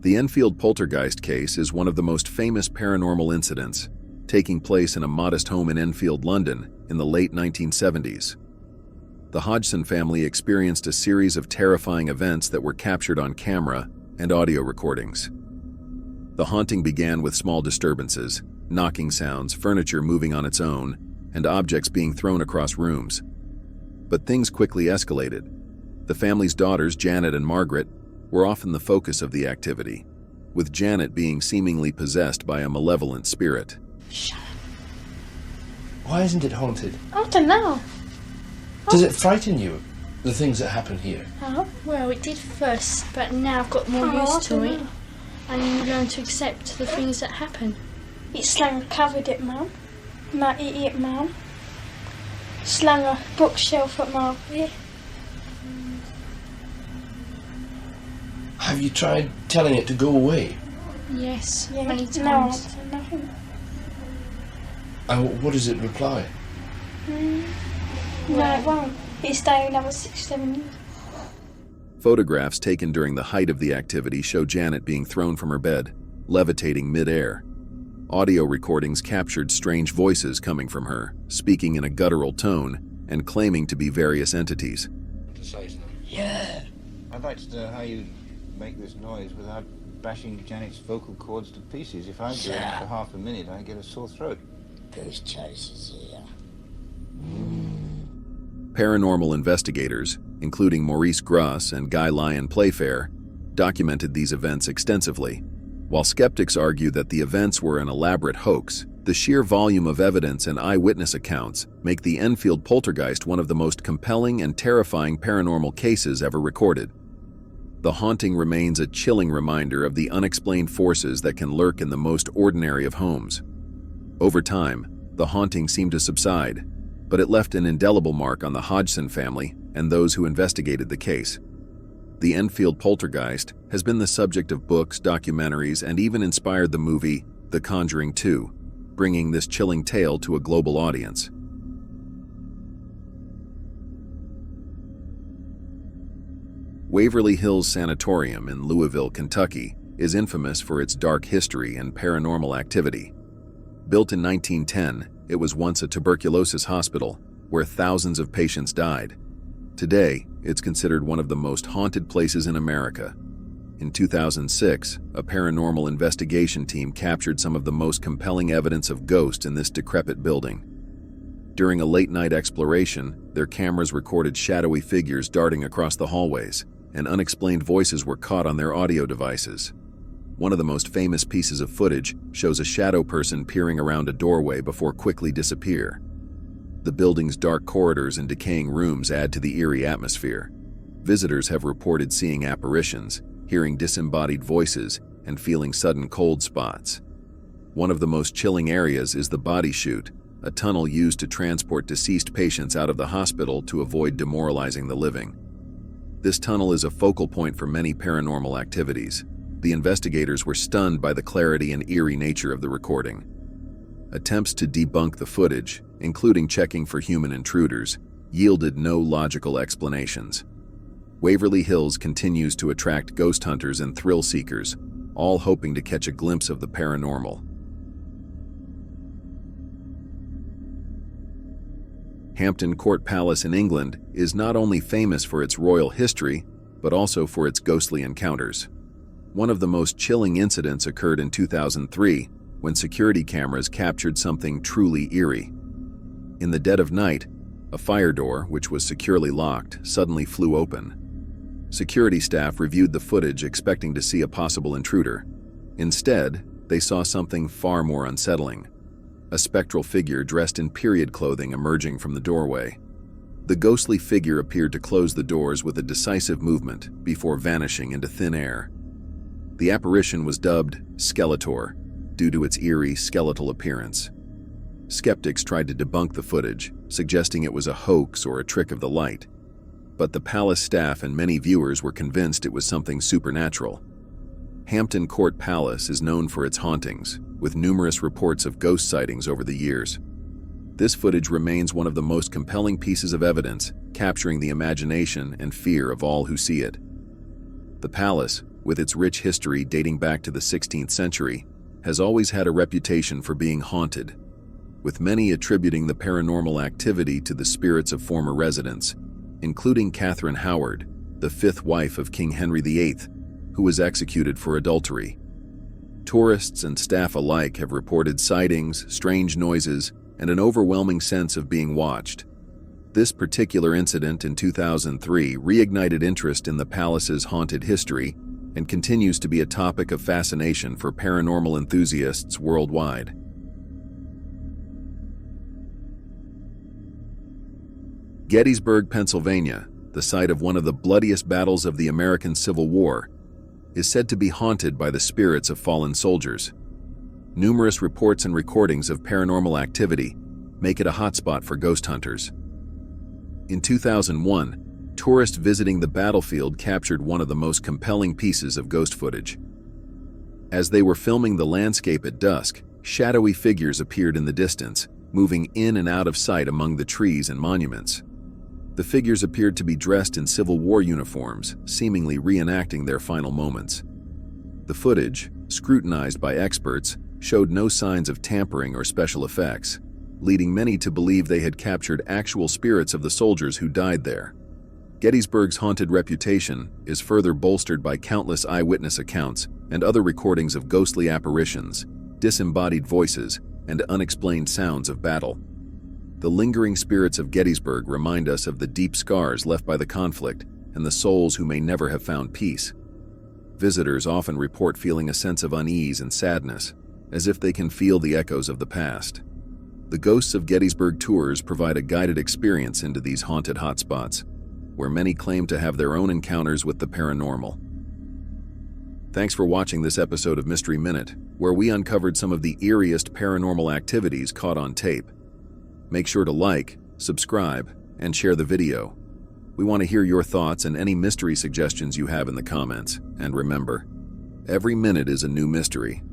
The Enfield Poltergeist case is one of the most famous paranormal incidents, taking place in a modest home in Enfield, London, in the late 1970s. The Hodgson family experienced a series of terrifying events that were captured on camera and audio recordings. The haunting began with small disturbances, knocking sounds, furniture moving on its own, and objects being thrown across rooms. But things quickly escalated. The family's daughters, Janet and Margaret, were often the focus of the activity, with Janet being seemingly possessed by a malevolent spirit. Shut up. Why isn't it haunted? I don't know. Does it frighten you, the things that happen here? Oh, well, it did first, but now I've got more used to it. And you learn to accept the things that happen. It slung covered it, Mum. Might eat it, Mum. Slung a bookshelf at Mum. Yeah. Have you tried telling it to go away? Yes, Yeah. many No, I times. said nothing. And what does it reply? No, it won't. It'll stay another 6-7 years. Photographs taken during the height of the activity show Janet being thrown from her bed, levitating mid-air. Audio recordings captured strange voices coming from her, speaking in a guttural tone and claiming to be various entities. Yeah. I'd like to know how you make this noise without bashing Janet's vocal cords to pieces. If I do it for half a minute, I get a sore throat. Whose choice is here? Paranormal investigators, including Maurice Gross and Guy Lyon Playfair, documented these events extensively. While skeptics argue that the events were an elaborate hoax, the sheer volume of evidence and eyewitness accounts make the Enfield Poltergeist one of the most compelling and terrifying paranormal cases ever recorded. The haunting remains a chilling reminder of the unexplained forces that can lurk in the most ordinary of homes. Over time, the haunting seemed to subside, but it left an indelible mark on the Hodgson family and those who investigated the case. The Enfield Poltergeist has been the subject of books, documentaries, and even inspired the movie The Conjuring 2, bringing this chilling tale to a global audience. Waverly Hills Sanatorium in Louisville, Kentucky, is infamous for its dark history and paranormal activity. Built in 1910, it was once a tuberculosis hospital where thousands of patients died. Today, it's considered one of the most haunted places in America. In 2006, a paranormal investigation team captured some of the most compelling evidence of ghosts in this decrepit building. During a late-night exploration, their cameras recorded shadowy figures darting across the hallways, and unexplained voices were caught on their audio devices. One of the most famous pieces of footage shows a shadow person peering around a doorway before quickly disappear. The building's dark corridors and decaying rooms add to the eerie atmosphere. Visitors have reported seeing apparitions, hearing disembodied voices, and feeling sudden cold spots. One of the most chilling areas is the body chute, a tunnel used to transport deceased patients out of the hospital to avoid demoralizing the living. This tunnel is a focal point for many paranormal activities. The investigators were stunned by the clarity and eerie nature of the recording. Attempts to debunk the footage, including checking for human intruders, yielded no logical explanations. Waverly Hills continues to attract ghost hunters and thrill seekers, all hoping to catch a glimpse of the paranormal. Hampton Court Palace in England is not only famous for its royal history, but also for its ghostly encounters. One of the most chilling incidents occurred in 2003 when security cameras captured something truly eerie. In the dead of night, a fire door, which was securely locked, suddenly flew open. Security staff reviewed the footage expecting to see a possible intruder. Instead, they saw something far more unsettling: a spectral figure dressed in period clothing emerging from the doorway. The ghostly figure appeared to close the doors with a decisive movement before vanishing into thin air. The apparition was dubbed Skeletor due to its eerie, skeletal appearance. Skeptics tried to debunk the footage, suggesting it was a hoax or a trick of the light. But the palace staff and many viewers were convinced it was something supernatural. Hampton Court Palace is known for its hauntings, with numerous reports of ghost sightings over the years. This footage remains one of the most compelling pieces of evidence, capturing the imagination and fear of all who see it. The palace, with its rich history dating back to the 16th century, has always had a reputation for being haunted, with many attributing the paranormal activity to the spirits of former residents, including Catherine Howard, the fifth wife of King Henry VIII, who was executed for adultery. Tourists and staff alike have reported sightings, strange noises, and an overwhelming sense of being watched. This particular incident in 2003 reignited interest in the palace's haunted history and continues to be a topic of fascination for paranormal enthusiasts worldwide. Gettysburg, Pennsylvania, the site of one of the bloodiest battles of the American Civil War, is said to be haunted by the spirits of fallen soldiers. Numerous reports and recordings of paranormal activity make it a hotspot for ghost hunters. In 2001, tourists visiting the battlefield captured one of the most compelling pieces of ghost footage. As they were filming the landscape at dusk, shadowy figures appeared in the distance, moving in and out of sight among the trees and monuments. The figures appeared to be dressed in Civil War uniforms, seemingly reenacting their final moments. The footage, scrutinized by experts, showed no signs of tampering or special effects, leading many to believe they had captured actual spirits of the soldiers who died there. Gettysburg's haunted reputation is further bolstered by countless eyewitness accounts and other recordings of ghostly apparitions, disembodied voices, and unexplained sounds of battle. The lingering spirits of Gettysburg remind us of the deep scars left by the conflict and the souls who may never have found peace. Visitors often report feeling a sense of unease and sadness, as if they can feel the echoes of the past. The Ghosts of Gettysburg tours provide a guided experience into these haunted hotspots, where many claim to have their own encounters with the paranormal. Thanks for watching this episode of Mystery Minute, where we uncovered some of the eeriest paranormal activities caught on tape. Make sure to like, subscribe, and share the video. We want to hear your thoughts and any mystery suggestions you have in the comments. And remember, every minute is a new mystery.